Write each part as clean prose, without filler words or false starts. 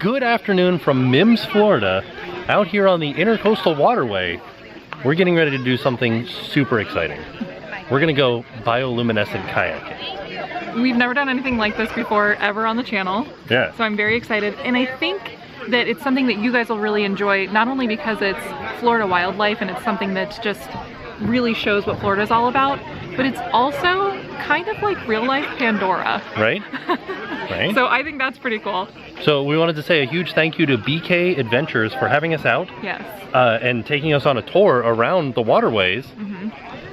good afternoon from Mims, Florida, out here on the Intercoastal Waterway. We're getting ready to do something super exciting. We're gonna go bioluminescent kayaking. We've never done anything like this before, ever on the channel. Yeah. So I'm very excited, and I think that it's something that you guys will really enjoy, not only because it's Florida wildlife and it's something that just really shows what Florida's all about, but it's also kind of like real life Pandora. Right? Right? So I think that's pretty cool. So we wanted to say a huge thank you to BK Adventures for having us out. Yes. And taking us on a tour around the waterways.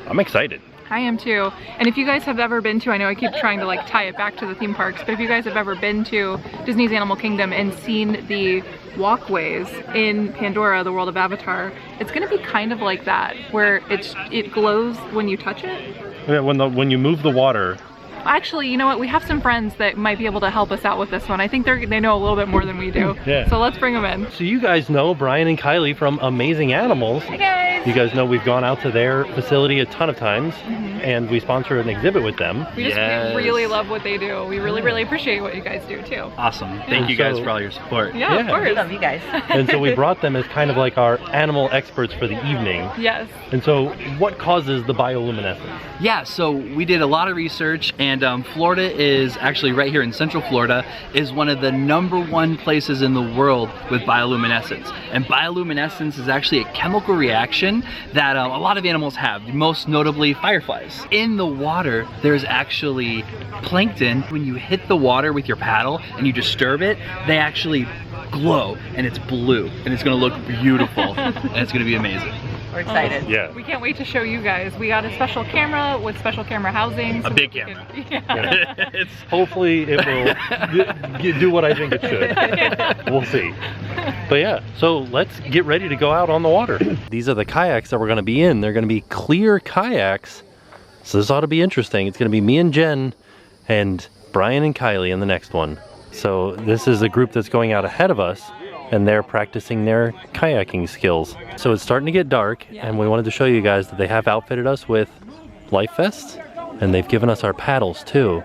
I'm excited. I am too. And if you guys have ever been to, I know I keep trying to like tie it back to the theme parks, but if you guys have ever been to Disney's Animal Kingdom and seen the walkways in Pandora, the world of Avatar, it's gonna be kind of like that, where it glows when you touch it. Yeah, when you move the water. Actually, you know what? We have some friends that might be able to help us out with this one. I think they know a little bit more than we do. Yeah. So let's bring them in. So you guys know Brian and Kylie from Amazing Animals. Hey guys! You guys know we've gone out to their facility a ton of times, and we sponsor an exhibit with them. We just we really love what they do. We really appreciate what you guys do too. Awesome. Thank you guys for all your support. Yeah, of course. We love you guys. And so we brought them as kind of like our animal experts for the evening. Yes. And so what causes the bioluminescence? Yeah, so we did a lot of research, and Florida is actually right here in Central Florida is one of the #1 places in the world with bioluminescence. And bioluminescence is actually a chemical reaction that a lot of animals have, most notably fireflies. In the water, there's actually plankton. When you hit the water with your paddle and you disturb it, they actually glow, and it's blue, and it's gonna look beautiful, and it's gonna be amazing. We're excited. Yeah. We can't wait to show you guys. We got a special camera with special camera housing. A big camera. Yeah. Hopefully it will do what I think it should. We'll see. But yeah, so let's get ready to go out on the water. These are the kayaks that we're gonna be in. They're gonna be clear kayaks. So this ought to be interesting. It's gonna be me and Jen and Brian and Kylie in the next one. So this is a group that's going out ahead of us, and they're practicing their kayaking skills. So it's starting to get dark, and we wanted to show you guys that they have outfitted us with life vests, and they've given us our paddles too.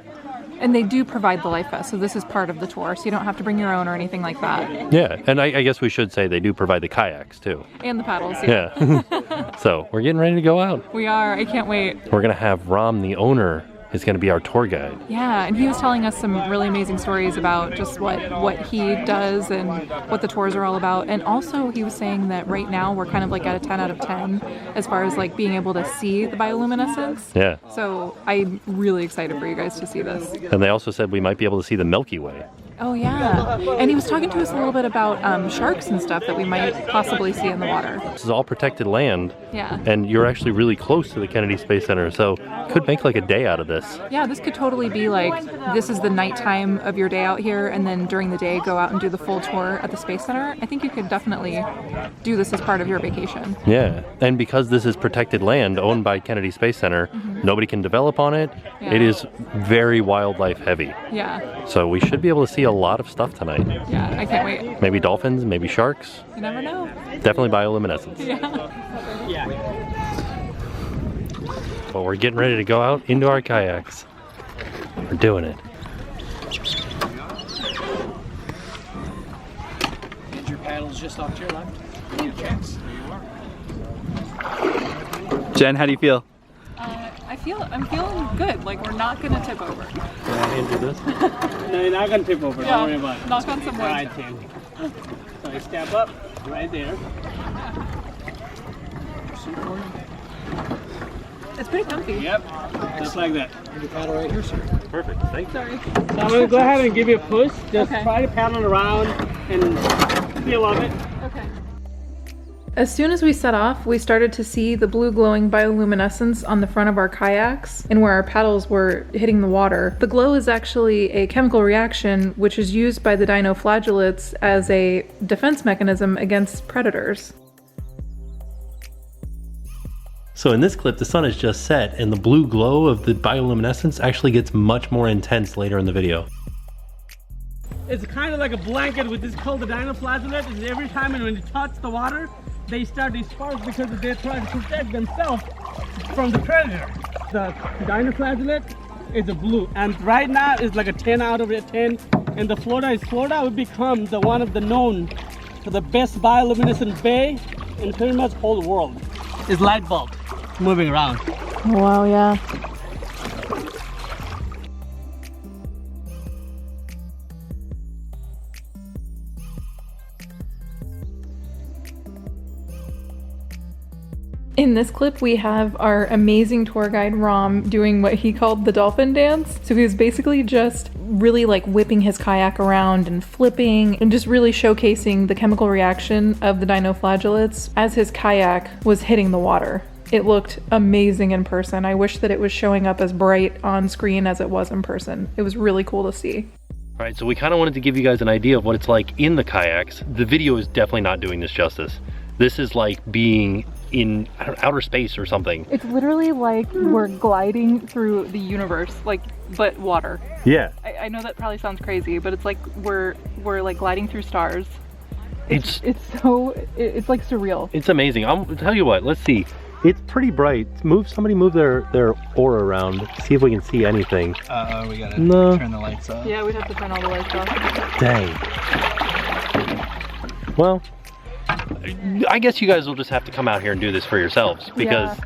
And they do provide the life vest, so this is part of the tour, so you don't have to bring your own or anything like that. Yeah, and I guess we should say they do provide the kayaks too. And the paddles, Yeah. So we're getting ready to go out. We are, I can't wait. We're gonna have Ram, the owner, is gonna be our tour guide. Yeah, and he was telling us some really amazing stories about just what he does and what the tours are all about. And also he was saying that right now we're kind of like at a 10 out of 10 as far as like being able to see the bioluminescence. Yeah. So I'm really excited for you guys to see this. And they also said we might be able to see the Milky Way. Oh yeah, and he was talking to us a little bit about sharks and stuff that we might possibly see in the water. This is all protected land. Yeah. And you're actually really close to the Kennedy Space Center, so could make like a day out of this. Yeah, this could totally be like, this is the nighttime of your day out here, and then during the day go out and do the full tour at the Space Center. I think you could definitely do this as part of your vacation. Yeah, and because this is protected land owned by Kennedy Space Center, nobody can develop on it. Yeah. It is very wildlife heavy. Yeah, So we should be able to see a lot of stuff tonight. yeah, I can't wait. Maybe dolphins, maybe sharks. You never know. Definitely bioluminescence. Yeah. Well, we're getting ready to go out into our kayaks. We're doing it. And your paddle's just off to your left. Yes, there you are. Jen, how do you feel? I'm feeling good. Like we're not gonna tip over. Can I hand you this? No, you're not gonna tip over. Don't worry about it. Knock on some wood. All right, Tim. So you step up right there. It's pretty comfy. Yep, just like that. Your paddle right here, sir. Perfect. Thanks. Sorry. So I'm gonna go ahead and give you a push. Just Okay. try to paddle around and feel of it. Okay. As soon as we set off, we started to see the blue glowing bioluminescence on the front of our kayaks and where our paddles were hitting the water. The glow is actually a chemical reaction which is used by the dinoflagellates as a defense mechanism against predators. So in this clip, the sun has just set, and the blue glow of the bioluminescence actually gets much more intense later in the video. It's kind of like a blanket with this called the dinoflagellate. Is every time when you touch the water, they start these sparks because they're trying to protect themselves from the predator. The dinoflagellate is a blue, and right now it's like a 10 out of a 10 and the Florida would become one of the known for the best bioluminescent bay in pretty much whole world. It's light bulb moving around. Wow, yeah. In this clip, we have our amazing tour guide, Ram, doing what he called the dolphin dance. So he was basically just really like whipping his kayak around and flipping and just really showcasing the chemical reaction of the dinoflagellates as his kayak was hitting the water. It looked amazing in person. I wish that it was showing up as bright on screen as it was in person. It was really cool to see. All right, so we kind of wanted to give you guys an idea of what it's like in the kayaks. The video is definitely not doing this justice. This is like being in outer space or something. It's literally like we're gliding through the universe, like, but water. Yeah. I know that probably sounds crazy, but it's like we're like gliding through stars. It's like surreal. It's amazing. I'll tell you what, let's see. It's pretty bright. Somebody move their aura around. See if we can see anything. We gotta turn the lights off. Yeah, we'd have to turn all the lights off. Dang. Well, I guess you guys will just have to come out here and do this for yourselves, because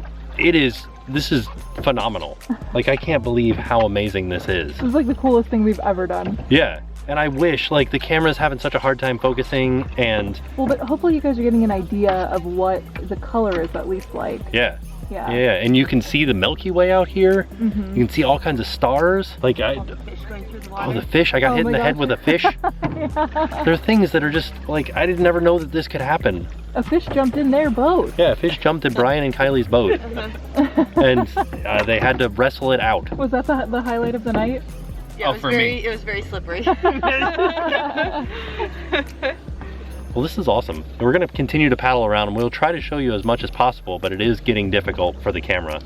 this is phenomenal. Like, I can't believe how amazing this is. This is like the coolest thing we've ever done. Yeah. And I wish, like, the camera's having such a hard time focusing, and... Well, but hopefully you guys are getting an idea of what the color is at least like. Yeah. Yeah, and you can see the Milky Way out here. Mm-hmm. You can see all kinds of stars. Like, the fish going through the water. Oh, the fish. I got hit in the head with a fish. Yeah. There are things that are just, like, I didn't never know that this could happen. A fish jumped in their boat. Yeah, a fish jumped in Brian and Kylie's boat. And they had to wrestle it out. Was that the highlight of the night? Yeah, it was very slippery. Well, this is awesome. We're going to continue to paddle around, and we'll try to show you as much as possible, but it is getting difficult for the camera.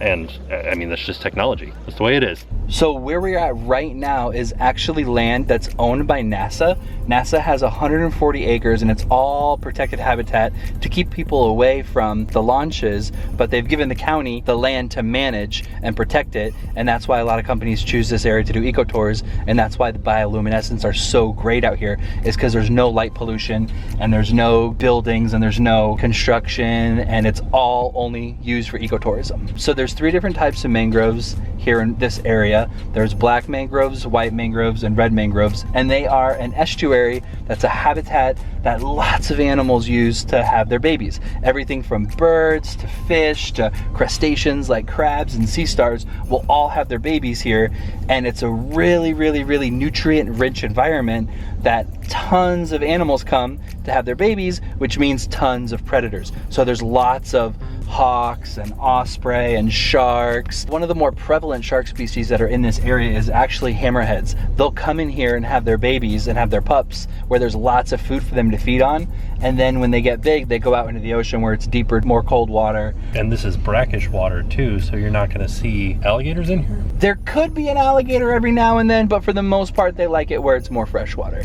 And I mean, that's just technology. That's the way it is. So where we're at right now is actually land that's owned by NASA. NASA has 140 acres and it's all protected habitat to keep people away from the launches, but they've given the county the land to manage and protect it, and that's why a lot of companies choose this area to do eco tours, and that's why the bioluminescents are so great out here, is because there's no light pollution and there's no buildings and there's no construction, and it's all only used for ecotourism. So there's 3 different types of mangroves here in this area. There's black mangroves, white mangroves, and red mangroves, and they are an estuary that's a habitat that lots of animals use to have their babies. Everything from birds to fish to crustaceans like crabs and sea stars will all have their babies here, and it's a really, really, really nutrient-rich environment that tons of animals come to have their babies, which means tons of predators. So there's lots of hawks and osprey and sharks. One of the more prevalent shark species that are in this area is actually hammerheads. They'll come in here and have their babies and have their pups where there's lots of food for them to feed on, and then when they get big they go out into the ocean where it's deeper, more cold water. And this is brackish water too, so you're not going to see alligators in here? There could be an alligator every now and then, but for the most part they like it where it's more fresh water.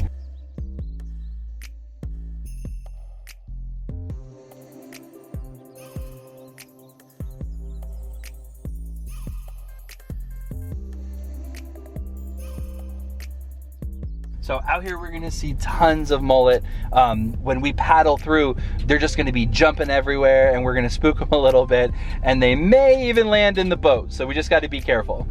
So out here we're gonna see tons of mullet. When we paddle through, they're just gonna be jumping everywhere, and we're gonna spook them a little bit, and they may even land in the boat, so we just gotta be careful.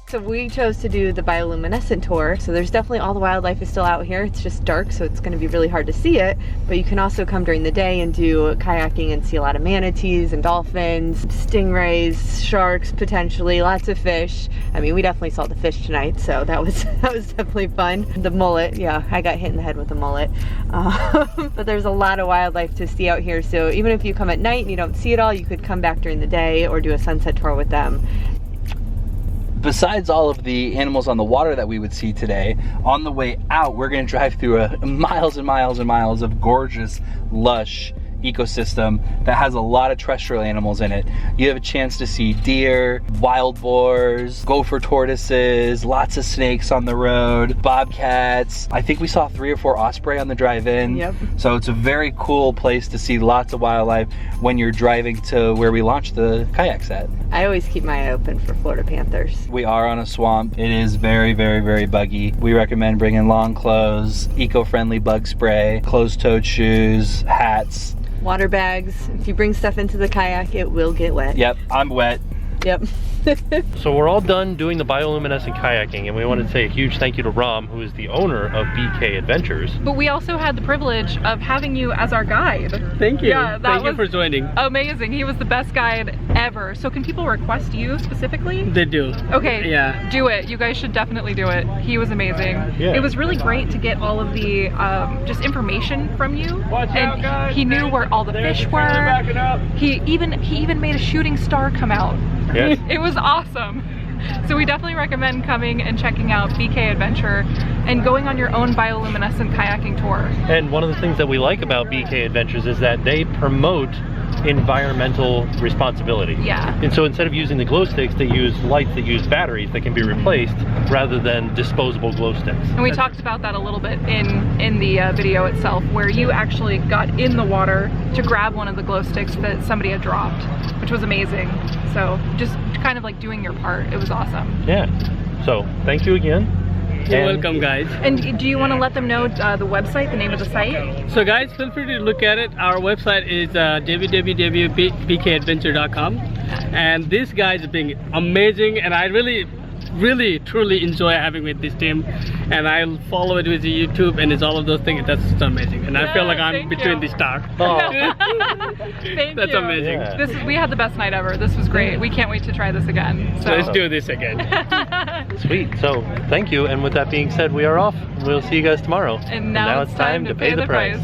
So we chose to do the bioluminescent tour. So there's definitely, all the wildlife is still out here. It's just dark, so it's gonna be really hard to see it. But you can also come during the day and do kayaking and see a lot of manatees and dolphins, stingrays, sharks, potentially, lots of fish. I mean, we definitely saw the fish tonight, so that was definitely fun. The mullet, yeah, I got hit in the head with a mullet. But there's a lot of wildlife to see out here. So even if you come at night and you don't see it all, you could come back during the day or do a sunset tour with them. Besides all of the animals on the water that we would see today, on the way out, we're gonna drive through miles and miles and miles of gorgeous, lush ecosystem that has a lot of terrestrial animals in it. You have a chance to see deer, wild boars, gopher tortoises, lots of snakes on the road, bobcats. I think we saw 3 or 4 osprey on the drive-in. Yep. So it's a very cool place to see lots of wildlife when you're driving to where we launched the kayaks at. I always keep my eye open for Florida panthers. We are on a swamp. It is very, very, very buggy. We recommend bringing long clothes, eco-friendly bug spray, closed-toed shoes, hats. Water bags. If you bring stuff into the kayak, it will get wet. Yep, I'm wet. Yep. So we're all done doing the bioluminescent kayaking, and we wanted to say a huge thank you to Ram, who is the owner of BK Adventures. But we also had the privilege of having you as our guide. Thank you. Yeah, that Thank you was for joining. amazing. He was the best guide ever. So can people request you specifically? They do. Okay, Yeah. do it. You guys should definitely do it. He was amazing. Yeah. It was really great to get all of the just information from you. And he knew where all the fish were. He even made a shooting star come out. Yes. It was awesome. So we definitely recommend coming and checking out BK Adventure and going on your own bioluminescent kayaking tour. And one of the things that we like about BK Adventures is that they promote environmental responsibility. Yeah. And so instead of using the glow sticks, they use lights that use batteries that can be replaced rather than disposable glow sticks. And we talked about that a little bit in the video itself, where you actually got in the water to grab one of the glow sticks that somebody had dropped, which was amazing. So just kind of like doing your part. It was awesome. Yeah. So thank you again. You're And- welcome, guys. And do you want to let them know the website, the name of the site? So guys, feel free to look at it. Our website is www.bkadventure.com, and these guys are being amazing, and I really truly enjoy having with this team, and I'll follow it with the YouTube, and it's all of those things. That's just amazing, and I feel like I'm Thank between you. the stars. Oh, Thank That's you. amazing. Yeah. We had the best night ever. This was great. We can't wait to try this again. So Let's do this again. sweet. So thank you. And with that being said, we are off. We'll see you guys tomorrow. And now it's time to pay the price.